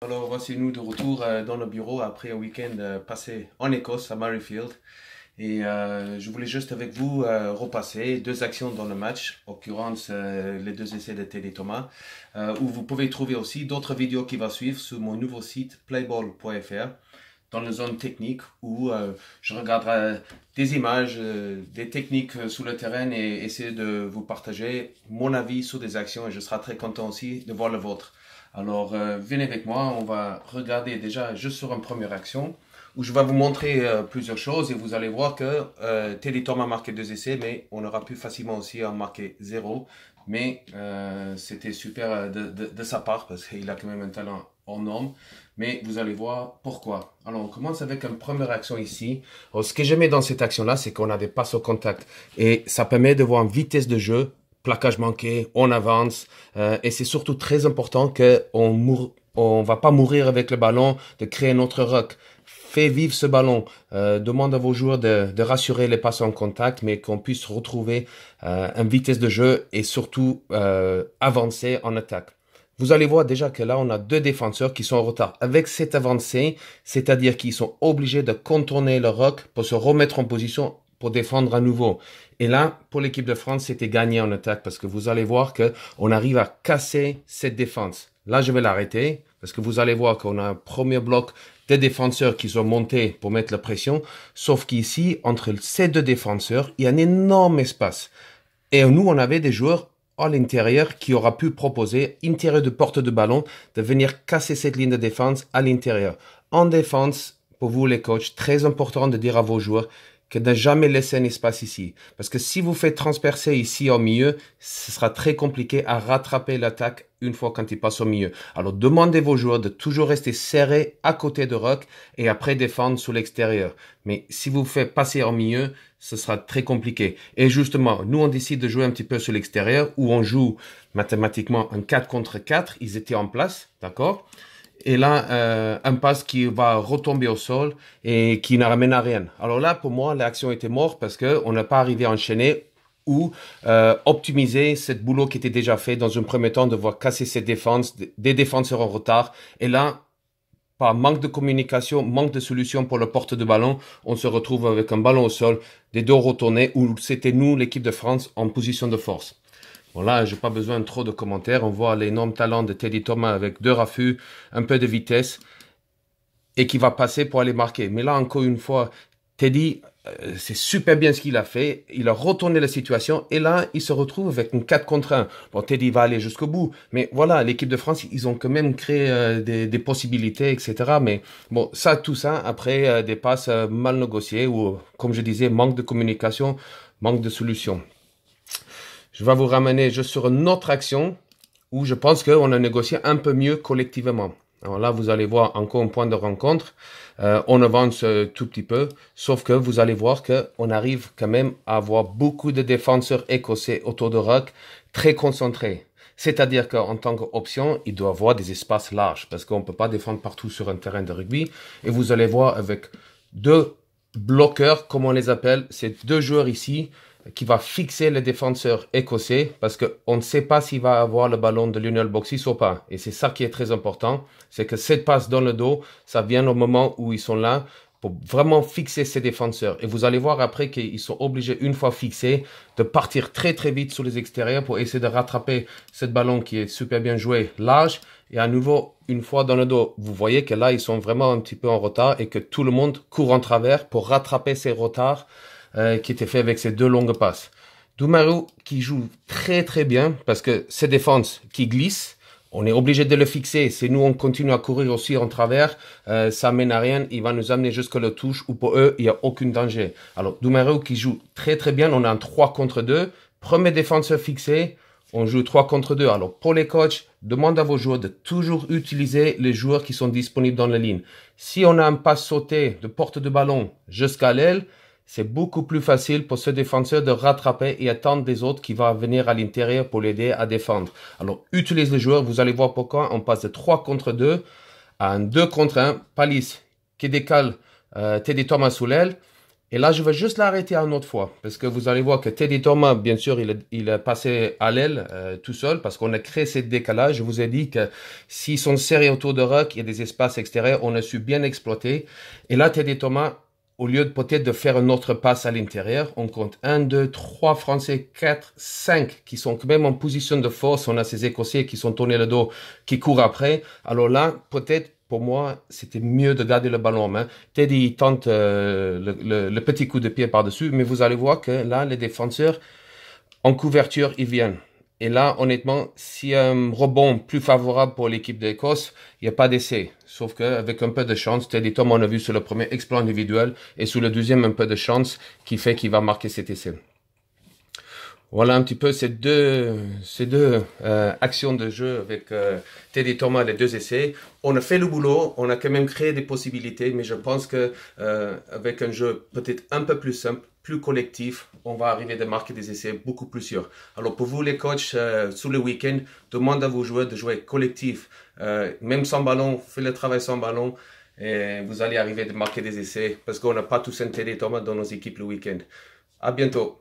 Alors voici nous de retour dans le bureau après un week-end passé en Écosse à Murrayfield. Et je voulais juste avec vous repasser deux actions dans le match, en l'occurrence les deux essais de Teddy Thomas, où vous pouvez trouver aussi d'autres vidéos qui vont suivre sur mon nouveau site playball.fr dans la zone technique où je regarderai des images, des techniques sur le terrain et essayer de vous partager mon avis sur des actions et je serai très content aussi de voir le vôtre. Alors venez avec moi, on va regarder déjà juste sur une première action où je vais vous montrer plusieurs choses et vous allez voir que Teddy Thomas a marqué deux essais, mais on aura pu facilement aussi en marquer zéro. Mais c'était super de sa part parce qu'il a quand même un talent hors norme. Mais vous allez voir pourquoi. Alors on commence avec une première action ici. Alors, ce que j'aimais dans cette action-là, c'est qu'on a des passes au contact et ça permet de voir une vitesse de jeu, plaquage manqué, on avance et c'est surtout très important qu'on va pas mourir avec le ballon, de créer notre ruck. Fais vivre ce ballon. Demande à vos joueurs de rassurer les passes en contact, mais qu'on puisse retrouver une vitesse de jeu et surtout avancer en attaque. Vous allez voir déjà que là, on a deux défenseurs qui sont en retard. Avec cette avancée, c'est-à-dire qu'ils sont obligés de contourner le ruck pour se remettre en position pour défendre à nouveau. Et là, pour l'équipe de France, c'était gagné en attaque parce que vous allez voir que on arrive à casser cette défense. Là, je vais l'arrêter parce que vous allez voir qu'on a un premier bloc des défenseurs qui sont montés pour mettre la pression. Sauf qu'ici, entre ces deux défenseurs, il y a un énorme espace. Et nous, on avait des joueurs à l'intérieur qui aura pu proposer, intérieur de porte de ballon, de venir casser cette ligne de défense à l'intérieur. En défense, pour vous les coachs, très important de dire à vos joueurs que de jamais laisser un espace ici. Parce que si vous faites transpercer ici au milieu, ce sera très compliqué à rattraper l'attaque une fois quand il passe au milieu. Alors demandez vos joueurs de toujours rester serrés à côté de ruck et après défendre sur l'extérieur. Mais si vous faites passer au milieu, ce sera très compliqué. Et justement, nous on décide de jouer un petit peu sur l'extérieur où on joue mathématiquement un 4 contre 4. Ils étaient en place, d'accord ? Et là, un passe qui va retomber au sol et qui ne ramène à rien. Alors là, pour moi, l'action était morte parce qu'on n'a pas arrivé à enchaîner ou optimiser ce boulot qui était déjà fait dans un premier temps, de voir casser cette défense, des défenseurs en retard. Et là, par manque de communication, manque de solution pour le porte de ballon, on se retrouve avec un ballon au sol, des dos retournés, où c'était nous, l'équipe de France, en position de force. Bon là, j'ai pas besoin de trop de commentaires. On voit l'énorme talent de Teddy Thomas avec deux raffus, un peu de vitesse et qui va passer pour aller marquer. Mais là, encore une fois, Teddy, c'est super bien ce qu'il a fait. Il a retourné la situation et là, il se retrouve avec une 4 contre 1. Bon, Teddy va aller jusqu'au bout. Mais voilà, l'équipe de France, ils ont quand même créé des possibilités, etc. Mais bon, tout ça, après des passes mal négociées ou, comme je disais, manque de communication, manque de solution. Je vais vous ramener juste sur une autre action où je pense qu'on a négocié un peu mieux collectivement. Alors là, vous allez voir encore un point de rencontre. On avance tout petit peu, sauf que vous allez voir qu'on arrive quand même à avoir beaucoup de défenseurs écossais autour de ruck, très concentrés. C'est-à-dire qu'en tant qu'option, il doit avoir des espaces larges parce qu'on ne peut pas défendre partout sur un terrain de rugby. Et vous allez voir avec deux bloqueurs, comme on les appelle, c'est deux joueurs ici qui va fixer le défenseur écossais parce qu'on ne sait pas s'il va avoir le ballon de Lionel Boxis ou pas. Et c'est ça qui est très important, c'est que cette passe dans le dos, ça vient au moment où ils sont là pour vraiment fixer ces défenseurs. Et vous allez voir après qu'ils sont obligés, une fois fixés, de partir très très vite sur les extérieurs pour essayer de rattraper ce ballon qui est super bien joué large. Et à nouveau, une fois dans le dos, vous voyez que là, ils sont vraiment un petit peu en retard et que tout le monde court en travers pour rattraper ces retards qui était fait avec ces deux longues passes. Doumarou qui joue très très bien parce que ces défenses qui glissent, on est obligé de le fixer. Si nous on continue à courir aussi en travers, ça mène à rien. Il va nous amener jusqu'à la touche où pour eux il n'y a aucun danger. Alors Doumarou qui joue très très bien. On a un 3 contre 2. Premier défenseur fixé. On joue 3 contre 2. Alors pour les coachs, demande à vos joueurs de toujours utiliser les joueurs qui sont disponibles dans la ligne. Si on a un passe sauté de porte de ballon jusqu'à l'aile, c'est beaucoup plus facile pour ce défenseur de rattraper et attendre des autres qui vont venir à l'intérieur pour l'aider à défendre. Alors, utilise les joueurs. Vous allez voir pourquoi on passe de 3 contre 2 à un 2 contre 1. Palis qui décale Teddy Thomas sous l'aile Et là, je vais juste l'arrêter une autre fois, parce que vous allez voir que Teddy Thomas, bien sûr, il est passé à l'aile tout seul, parce qu'on a créé ce décalage. Je vous ai dit que s'ils sont serrés autour de Ruck, il y a des espaces extérieurs, on a su bien exploiter. Et là, Teddy Thomas, au lieu de peut-être de faire une autre passe à l'intérieur, on compte 1, 2, 3 Français, 4, 5 qui sont quand même en position de force. On a ces Écossais qui sont tournés le dos, qui courent après. Alors là, peut-être, pour moi, c'était mieux de garder le ballon en main. Teddy il tente le petit coup de pied par-dessus, mais vous allez voir que là, les défenseurs, en couverture, ils viennent. Et là, honnêtement, s'il y a un rebond plus favorable pour l'équipe d'Écosse, il n'y a pas d'essai. Sauf qu'avec un peu de chance, Teddy Tom, on a vu sur le premier exploit individuel, et sur le deuxième, un peu de chance qui fait qu'il va marquer cet essai. Voilà un petit peu ces deux actions de jeu avec Teddy Thomas, les deux essais. On a fait le boulot, on a quand même créé des possibilités, mais je pense que avec un jeu peut-être un peu plus simple, plus collectif, on va arriver à marquer des essais beaucoup plus sûrs. Alors pour vous les coachs, sous le week-end, demandez à vos joueurs de jouer collectif, même sans ballon, faites le travail sans ballon. Et vous allez arriver à marquer des essais parce qu'on n'a pas tous un Teddy Thomas dans nos équipes le week-end. À bientôt.